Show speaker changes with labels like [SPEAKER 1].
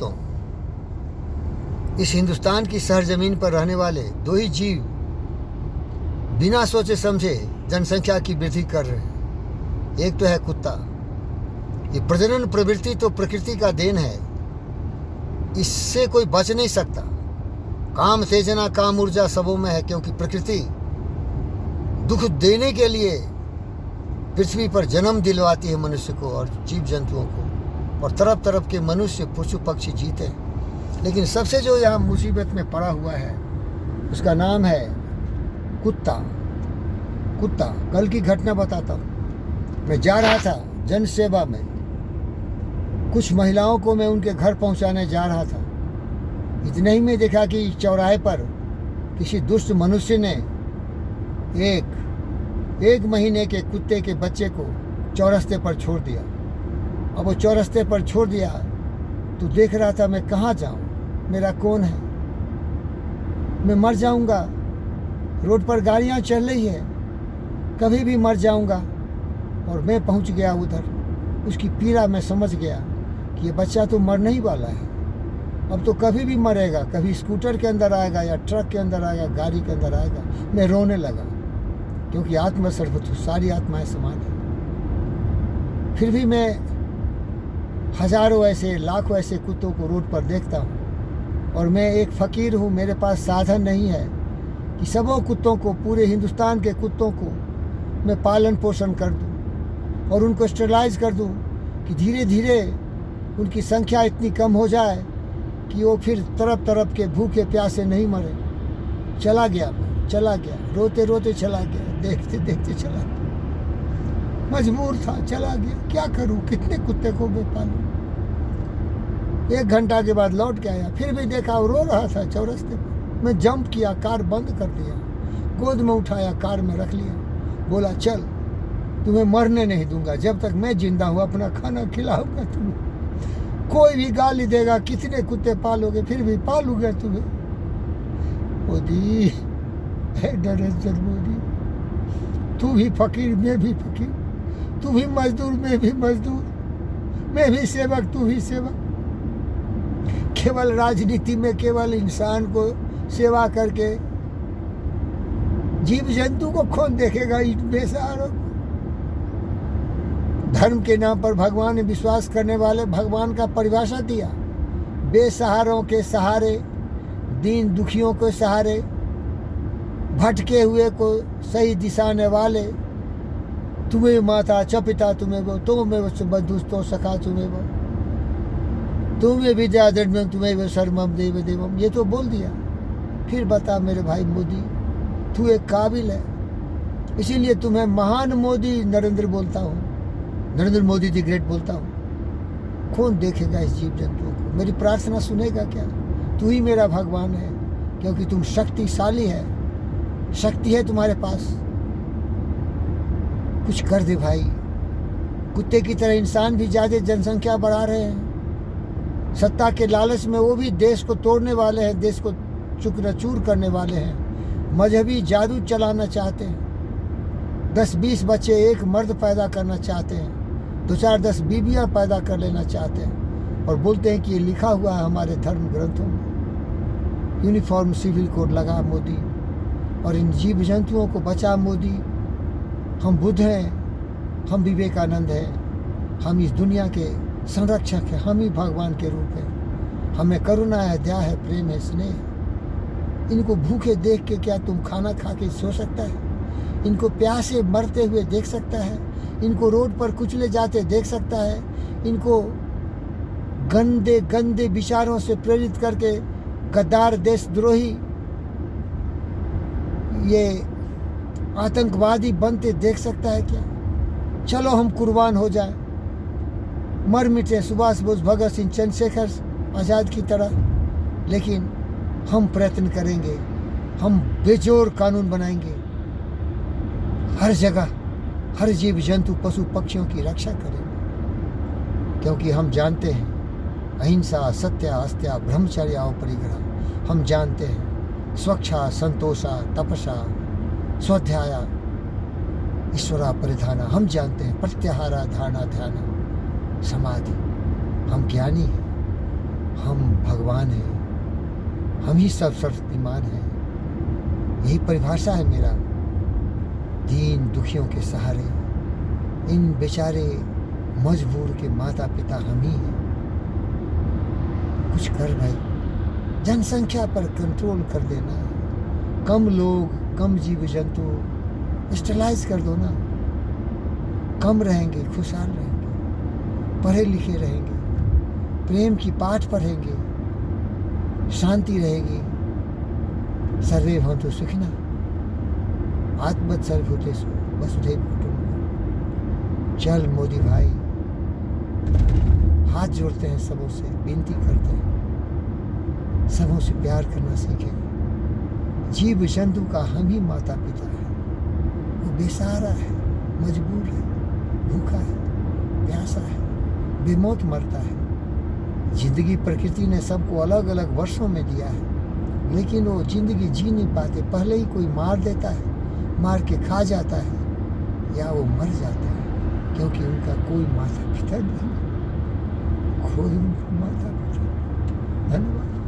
[SPEAKER 1] दोस्तों, इस हिंदुस्तान की सरजमीन पर रहने वाले दो ही जीव बिना सोचे समझे जनसंख्या की वृद्धि कर रहे हैं। एक तो है कुत्ता। ये प्रजनन प्रवृत्ति तो प्रकृति का देन है, इससे कोई बच नहीं सकता। काम तेजना काम ऊर्जा सबों में है, क्योंकि प्रकृति दुख देने के लिए पृथ्वी पर जन्म दिलवाती है मनुष्य को और जीव जंतुओं को, और तरफ तरफ के मनुष्य पशु पक्षी जीते हैं। लेकिन सबसे जो यहाँ मुसीबत में पड़ा हुआ है उसका नाम है कुत्ता। कुत्ता कल की घटना बताता हूँ। मैं जा रहा था जन सेवा में, कुछ महिलाओं को मैं उनके घर पहुँचाने जा रहा था। इतने ही में देखा कि चौराहे पर किसी दुष्ट मनुष्य ने एक महीने के कुत्ते के बच्चे को चौरस्ते पर छोड़ दिया। अब वो चौरस्ते पर छोड़ दिया तो देख रहा था मैं कहाँ जाऊँ, मेरा कौन है, मैं मर जाऊँगा। रोड पर गाड़ियाँ चल रही है, कभी भी मर जाऊँगा। और मैं पहुँच गया उधर। उसकी पीड़ा मैं समझ गया कि ये बच्चा तो मरने ही वाला है, अब तो कभी भी मरेगा। कभी स्कूटर के अंदर आएगा या ट्रक के अंदर आएगा, गाड़ी के अंदर आएगा। मैं रोने लगा, क्योंकि आत्मा सर्वत्र, सारी आत्माएं समान है। फिर भी मैं हजारों ऐसे लाखों ऐसे कुत्तों को रोड पर देखता हूँ, और मैं एक फ़कीर हूँ। मेरे पास साधन नहीं है कि सबों कुत्तों को, पूरे हिंदुस्तान के कुत्तों को मैं पालन पोषण कर दूँ और उनको स्टेरलाइज कर दूँ कि धीरे धीरे उनकी संख्या इतनी कम हो जाए कि वो फिर तरफ तरफ के भूखे प्यासे नहीं मरे। चला गया, रोते रोते चला गया, देखते देखते चला गया। मजबूर था, चला गया। क्या करूं, कितने कुत्ते को मैं पालूं। 1 घंटा के बाद लौट के आया, फिर भी देखा वो रो रहा था चौरस्ते पर। मैं जंप किया, कार बंद कर दिया, गोद में उठाया, कार में रख लिया। बोला चल, तुम्हें मरने नहीं दूंगा, जब तक मैं जिंदा हूँ अपना खाना खिलाऊंगा तुम्हें। कोई भी गाली देगा, कितने कुत्ते पालोगे, फिर भी पालूंगा तुम्हें। मोदी, नरेंद्र मोदी, तू भी फकीर, मैं भी फकीर, तू भी मजदूर, मैं भी मजदूर, मैं भी सेवक, तू भी सेवक। केवल राजनीति में केवल इंसान को सेवा करके जीव जंतु को कौन देखेगा, इन बेसहारों को। धर्म के नाम पर भगवान ने विश्वास करने वाले, भगवान का परिभाषा दिया, बेसहारों के सहारे, दीन दुखियों के सहारे, भटके हुए को सही दिशाने वाले। तुम्हें माता च पिता तुम्हें वो, तुम्हें बंधुस्तो सखा तुम्हें वो, तुम्हें विद्या दंडम तुम्हें वो सर्वम देव देवम। ये तो बोल दिया। फिर बता मेरे भाई मोदी, तू एक काबिल है, इसीलिए तुम्हें महान मोदी नरेंद्र बोलता हूँ, नरेंद्र मोदी दी ग्रेट बोलता हूँ। कौन देखेगा इस जीव जंतुओं को, मेरी प्रार्थना सुनेगा क्या? तू ही मेरा भगवान है, क्योंकि तुम शक्तिशाली है, शक्ति है तुम्हारे पास। कुछ कर दे भाई। कुत्ते की तरह इंसान भी ज़्यादा जनसंख्या बढ़ा रहे हैं। सत्ता के लालच में वो भी देश को तोड़ने वाले हैं, देश को चूर करने वाले हैं। मजहबी जादू चलाना चाहते हैं। 10-20 बच्चे एक मर्द पैदा करना चाहते हैं, 2-4-10 बीबियाँ पैदा कर लेना चाहते हैं, और बोलते हैं कि ये लिखा हुआ है हमारे धर्म ग्रंथों में। यूनिफॉर्म सिविल कोड लगा मोदी, और इन जीव जंतुओं को बचा मोदी। हम बुद्ध हैं, हम विवेकानंद हैं, हम इस दुनिया के संरक्षक हैं, हम ही भगवान के रूप हैं। हमें करुणा है, दया है, प्रेम है, स्नेह। इनको भूखे देख के क्या तुम खाना खा के सो सकता है? इनको प्यासे मरते हुए देख सकता है? इनको रोड पर कुचले जाते देख सकता है? इनको गंदे गंदे विचारों से प्रेरित करके गद्दार, देशद्रोही, ये आतंकवादी बनते देख सकता है क्या? चलो हम कुर्बान हो जाएं, मर मिटे सुभाष बोस, भगत सिंह, चंद्रशेखर आज़ाद की तरह। लेकिन हम प्रयत्न करेंगे, हम बेजोर कानून बनाएंगे, हर जगह हर जीव जंतु पशु पक्षियों की रक्षा करेंगे, क्योंकि हम जानते हैं अहिंसा, सत्य, अस्त्या, ब्रह्मचर्य और परिग्रह। हम जानते हैं स्वच्छा, संतोषा, तपसा, स्वाध्याया, ईश्वरा परिधाना। हम जानते हैं प्रत्याहारा, धारणा, ध्यान, समाधि। हम ज्ञानी हैं, हम भगवान हैं, हम ही सब शक्तिमान हैं। यही परिभाषा है मेरा। दीन दुखियों के सहारे, इन बेचारे मजबूर के माता पिता हम ही हैं। कुछ कर भाई, जनसंख्या पर कंट्रोल कर देना, कम लोग, कम जीव जंतु, स्टरलाइज कर दो ना। कम रहेंगे, खुशहाल रहेंगे, पढ़े लिखे रहेंगे, प्रेम की पाठ पढ़ेंगे, शांति रहेगी। सर्वे भवन्तु सुखिनः, आत्मवत् सर्वभूतेषु वसुधैव कुटुम्बकम्। चल मोदी भाई, हाथ जोड़ते हैं सबों से, विनती करते हैं, सबों से प्यार करना सीखें। जीव जंतु का हम ही माता पिता है। वो बेसहारा है, मजबूर है, भूखा है, प्यासा है, बेमौत मरता है। जिंदगी प्रकृति ने सबको अलग अलग वर्षों में दिया है, लेकिन वो जिंदगी जी नहीं पाते। पहले ही कोई मार देता है, मार के खा जाता है, या वो मर जाता है, क्योंकि उनका कोई माता पिता नहीं, कोई उनका माता पिता। धन्यवाद।